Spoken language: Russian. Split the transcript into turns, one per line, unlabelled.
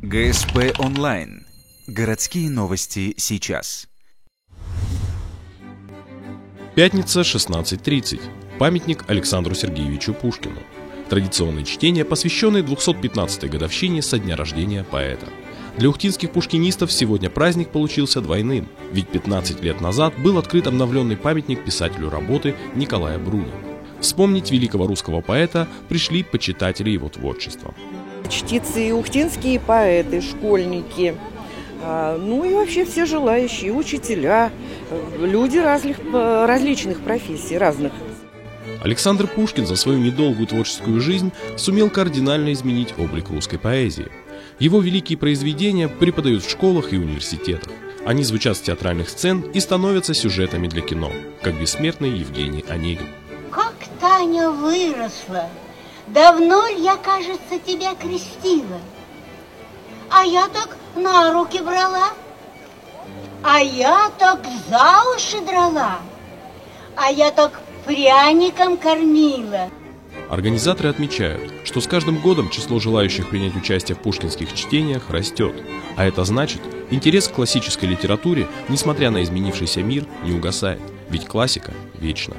ГСП онлайн. Городские новости сейчас.
Пятница, 16:30. Памятник Александру Сергеевичу Пушкину. Традиционные чтения, посвященные 215-й годовщине со дня рождения поэта. Для ухтинских пушкинистов сегодня праздник получился двойным, ведь 15 лет назад был открыт обновленный памятник писателю работы Николая Бруни. Вспомнить великого русского поэта пришли почитатели его творчества.
Чтится и ухтинские поэты, школьники, ну и вообще все желающие, учителя, люди различных профессий, разных.
Александр Пушкин за свою недолгую творческую жизнь сумел кардинально изменить облик русской поэзии. Его великие произведения преподают в школах и университетах. Они звучат с театральных сцен и становятся сюжетами для кино, как бессмертный Евгений Онегин.
Как Таня выросла! Давно ли я, кажется, тебя крестила? А я так на руки брала, а я так за уши драла, а я так пряником кормила.
Организаторы отмечают, что с каждым годом число желающих принять участие в пушкинских чтениях растет. А это значит, интерес к классической литературе, несмотря на изменившийся мир, не угасает. Ведь классика вечна.